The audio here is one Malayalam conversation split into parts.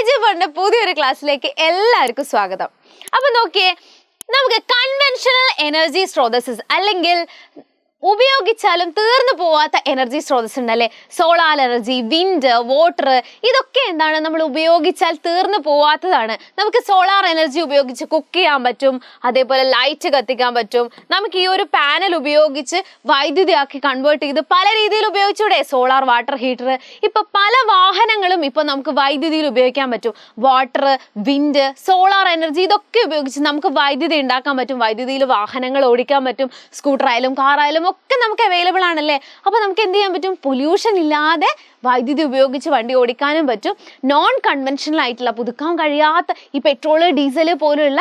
KG4 പുതിയൊരു ക്ലാസ്സിലേക്ക് എല്ലാവർക്കും സ്വാഗതം. അപ്പോൾ നോക്കിയേ, നമുക്ക് കൺവെൻഷണൽ എനർജി സ്രോതസ്സസ് അല്ലെങ്കിൽ ഉപയോഗിച്ചാലും തീർന്നു പോവാത്ത എനർജി സ്രോതസ് ഉണ്ടല്ലേ, സോളാർ എനർജി, വിൻഡ്, വാട്ടർ, ഇതൊക്കെ എന്താണ് നമ്മൾ ഉപയോഗിച്ചാൽ തീർന്നു പോവാത്തതാണ്. നമുക്ക് സോളാർ എനർജി ഉപയോഗിച്ച് കുക്ക് ചെയ്യാൻ പറ്റും, അതേപോലെ ലൈറ്റ് കത്തിക്കാൻ പറ്റും. നമുക്ക് ഈ ഒരു പാനൽ ഉപയോഗിച്ച് വൈദ്യുതി ആക്കി കൺവേർട്ട് ചെയ്ത് പല രീതിയിൽ ഉപയോഗിച്ചൂടെ, സോളാർ വാട്ടർ ഹീറ്റർ. ഇപ്പൊ പല വാഹനങ്ങളും ഇപ്പൊ നമുക്ക് വൈദ്യുതിയിൽ ഉപയോഗിക്കാൻ പറ്റും. വാട്ടർ, വിൻഡ്, സോളാർ എനർജി ഇതൊക്കെ ഉപയോഗിച്ച് നമുക്ക് വൈദ്യുതി ഉണ്ടാക്കാൻ പറ്റും. വൈദ്യുതിയിൽ വാഹനങ്ങൾ ഓടിക്കാൻ പറ്റും, സ്കൂട്ടർ ആയാലും കാർ ആയാലും ഒക്കെ നമുക്ക് അവൈലബിൾ ആണല്ലേ. അപ്പൊ നമുക്ക് എന്ത് ചെയ്യാൻ പറ്റും, പൊല്യൂഷൻ ഇല്ലാതെ വൈദ്യുതി ഉപയോഗിച്ച് വണ്ടി ഓടിക്കാനും പറ്റും. നോൺ കൺവെൻഷണൽ ആയിട്ടുള്ള, പുതുക്കാൻ കഴിയാത്ത ഈ പെട്രോള്, ഡീസൽ പോലുള്ള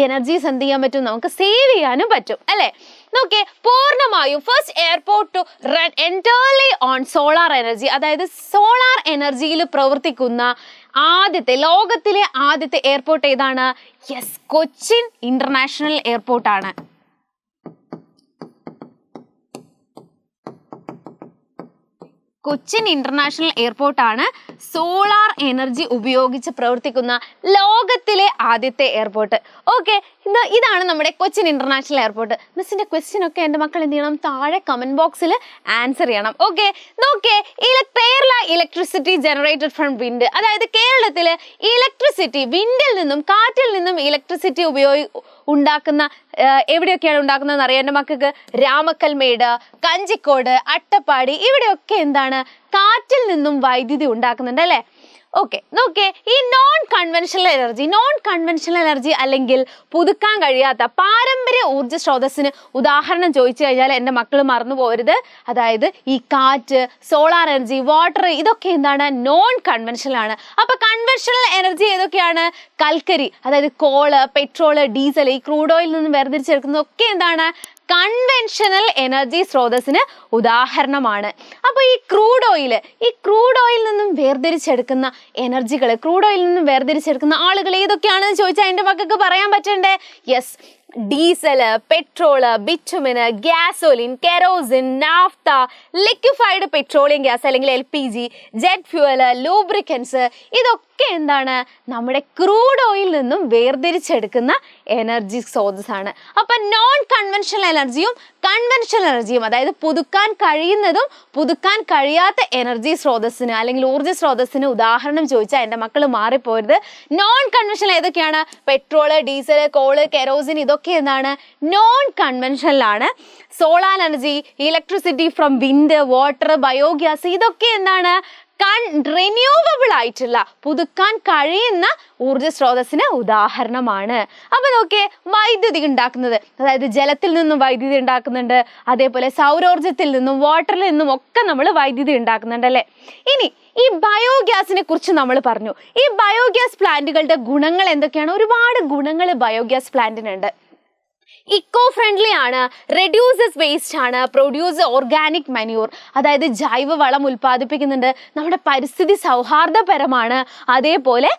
എനർജീസ് എന്ത് ചെയ്യാൻ പറ്റും, നമുക്ക് സേവ് ചെയ്യാനും പറ്റും അല്ലേ. നോക്കിയേ, പൂർണ്ണമായും first airport to run entirely on solar energy, അതായത് സോളാർ എനർജിയിൽ പ്രവർത്തിക്കുന്ന ലോകത്തിലെ ആദ്യത്തെ എയർപോർട്ട് ഏതാണ്? യെസ്, കൊച്ചിൻ ഇന്റർനാഷണൽ എയർപോർട്ടാണ്. കൊച്ചിൻ ഇന്റർനാഷണൽ എയർപോർട്ടാണ് സോളാർ എനർജി ഉപയോഗിച്ച് പ്രവർത്തിക്കുന്ന ലോകത്തിലെ ആദ്യത്തെ എയർപോർട്ട്. ഓക്കെ, ഇതാണ് നമ്മുടെ കൊച്ചിൻ ഇന്റർനാഷണൽ എയർപോർട്ട്. മിസ്സിന്റെ ക്വസ്റ്റ്യൻ ഒക്കെ എൻ്റെ മക്കൾ എന്ത് ചെയ്യണം, താഴെ കമന്റ് ബോക്സിൽ ആൻസർ ചെയ്യണം. ഓക്കെ, നോക്കിയേ, Kerala electricity generated from wind, അതായത് കേരളത്തിൽ ഇലക്ട്രിസിറ്റി വിൻഡിൽ നിന്നും, കാറ്റിൽ നിന്നും ഇലക്ട്രിസിറ്റി ഉണ്ടാക്കുന്ന എവിടെയൊക്കെയാണ് ഉണ്ടാക്കുന്നതെന്ന് അറിയാം എൻ്റെ മക്കൾക്ക്. രാമക്കൽമേട്, കഞ്ചിക്കോട്, അട്ടപ്പാടി, ഇവിടെയൊക്കെ എന്താണ്, കാറ്റിൽ നിന്നും വൈദ്യുതി ഉണ്ടാക്കുന്നുണ്ട് അല്ലേ. ഓക്കെ, നോക്കിയേ, ഈ നോൺ കൺവെൻഷണൽ എനർജി അല്ലെങ്കിൽ പുതുക്കാൻ കഴിയാത്ത പാരമ്പര്യ ഊർജ്ജ സ്രോതസ്സിന് ഉദാഹരണം ചോദിച്ചു കഴിഞ്ഞാൽ എൻ്റെ മക്കൾ മറന്നു പോകരുത്. അതായത് ഈ കാറ്റ്, സോളാർ എനർജി, വാട്ടർ, ഇതൊക്കെ എന്താണ്, നോൺ കൺവെൻഷണൽ ആണ്. അപ്പൊ കൺവെൻഷണൽ എനർജി ഏതൊക്കെയാണ്? കൽക്കരി, അതായത് കോള്, പെട്രോള്, ഡീസൽ, ഈ ക്രൂഡ് ഓയിൽ നിന്നും വേർതിരിച്ചെടുക്കുന്നതൊക്കെ എന്താണ്, കൺവെൻഷണൽ എനർജി സ്രോതസ്സിന് ഉദാഹരണമാണ്. അപ്പൊ ഈ ക്രൂഡ് ഓയിൽ നിന്നും വേർതിരിച്ചെടുക്കുന്ന എനർജികൾ, ക്രൂഡ് ഓയിൽ നിന്നും വേർതിരിച്ചെടുക്കുന്ന ആളുകൾ ഏതൊക്കെയാണെന്ന് ചോദിച്ചാൽ എൻ്റെ മക്കൾക്ക് പറയാൻ പറ്റണ്ടേ. Yes, diesel, petrol, bitumen, gasoline, kerosene, naphtha, liquefied petroleum gas അല്ലെങ്കിൽ LPG, ജെറ്റ് ഫ്യൂവല്, ലൂബ്രിക്കൻസ്, ഇതൊക്കെ എന്താണ്, നമ്മുടെ ക്രൂഡ് ഓയിൽ നിന്നും വേർതിരിച്ചെടുക്കുന്ന എനർജി സ്രോതസ്സാണ്. അപ്പം നോൺ കൺവെൻഷണൽ എനർജിയും കൺവെൻഷണൽ എനർജിയും, അതായത് പുതുക്കാൻ കഴിയുന്നതും പുതുക്കാൻ കഴിയാത്ത എനർജി സ്രോതസ്സിന് അല്ലെങ്കിൽ ഊർജ്ജ സ്രോതസ്സിന് ഉദാഹരണം ചോദിച്ചാൽ എൻ്റെ മക്കൾ മാറിപ്പോരുത്. നോൺ കൺവെൻഷണൽ ഏതൊക്കെയാണ്? പെട്രോള്, ഡീസൽ, കോള്, കെറോസിൻ, ഇതൊക്കെ എന്താണ്, നോൺ കൺവെൻഷണലാണ്. Solar energy, electricity from wind, water, biogas, ഇതൊക്കെ എന്താണ്, റിന്യൂവബിൾ ആയിട്ടുള്ള, പുതുക്കാൻ കഴിയുന്ന ഊർജ്ജ സ്രോതസ്സിന് ഉദാഹരണമാണ്. അപ്പൊ നോക്കിയേ, വൈദ്യുതി ഉണ്ടാക്കുന്നത്, അതായത് ജലത്തിൽ നിന്നും വൈദ്യുതി ഉണ്ടാക്കുന്നുണ്ട്, അതേപോലെ സൗരോർജ്ജത്തിൽ നിന്നും, വാട്ടറിൽ നിന്നും ഒക്കെ നമ്മൾ വൈദ്യുതി ഉണ്ടാക്കുന്നുണ്ട് അല്ലേ. ഇനി ഈ ബയോഗ്യാസിനെ കുറിച്ച് നമ്മൾ പറഞ്ഞു. ഈ ബയോഗ്യാസ് പ്ലാന്റുകളുടെ ഗുണങ്ങൾ എന്തൊക്കെയാണ്? ഒരുപാട് ഗുണങ്ങൾ ബയോഗ്യാസ് പ്ലാന്റിനുണ്ട്. ഇക്കോ ഫ്രണ്ട്ലി ആണ്, റെഡ്യൂസസ് വേസ്റ്റ് ആണ്, പ്രൊഡ്യൂസ് ഓർഗാനിക് മാന്യൂർ, അതായത് ജൈവവളം ഉൽപ്പാദിപ്പിക്കുന്നുണ്ട്, നമ്മുടെ പരിസ്ഥിതി സൗഹാർദ്ദപരമാണ്, അതേപോലെ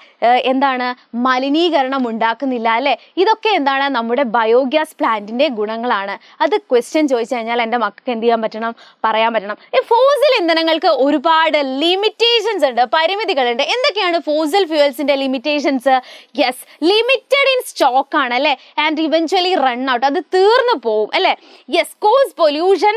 എന്താണ്, മലിനീകരണം ഉണ്ടാക്കുന്നില്ല അല്ലേ. ഇതൊക്കെ എന്താണ്, നമ്മുടെ ബയോഗ്യാസ് പ്ലാന്റിന്റെ ഗുണങ്ങളാണ്. അത് ക്വസ്റ്റ്യൻ ചോദിച്ചു കഴിഞ്ഞാൽ എൻ്റെ മക്കൾക്ക് എന്ത് ചെയ്യാൻ പറ്റണം, പറയാൻ പറ്റണം. ഈ ഫോസിൽ ഇന്ധനങ്ങൾക്ക് ഒരുപാട് ലിമിറ്റേഷൻസ് ഉണ്ട്, പരിമിതികളുണ്ട്. എന്തൊക്കെയാണ് ഫോസിൽ ഫ്യൂവൽസിന്റെ limitations? Yes, limited in stock ആണ് അല്ലേ, ആൻഡ് ഇവൻച്വലി റൺ ഔട്ട്, അത് തീർന്നു പോവും അല്ലേ. Yes, cause pollution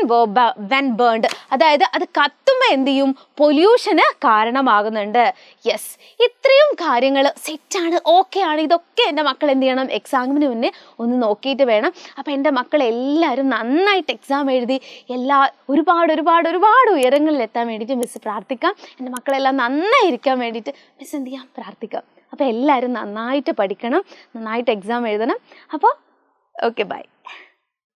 when burned, അതായത് അത് കത്തുമ്പോൾ എന്ത് ചെയ്യും, പൊല്യൂഷന് കാരണമാകുന്നുണ്ട്. യെസ്, ഇത്രയും കാര്യങ്ങൾ സെറ്റാണ്, ഓക്കെ ആണ്. ഇതൊക്കെ എൻ്റെ മക്കൾ എന്ത് ചെയ്യണം, എക്സാമിന് മുന്നേ ഒന്ന് നോക്കിയിട്ട് വേണം. അപ്പം എൻ്റെ മക്കൾ എല്ലാവരും നന്നായിട്ട് എക്സാം എഴുതി ഒരുപാട് ഉയരങ്ങളിൽ എത്താൻ വേണ്ടിയിട്ട് മിസ് പ്രാർത്ഥിക്കാം. എൻ്റെ മക്കളെല്ലാം നന്നായിരിക്കാൻ വേണ്ടിയിട്ട് മിസ് എന്ത് ചെയ്യാം, പ്രാർത്ഥിക്കാം. അപ്പോൾ എല്ലാവരും നന്നായിട്ട് പഠിക്കണം, നന്നായിട്ട് എക്സാം എഴുതണം. അപ്പോൾ ഓക്കെ, ബൈ.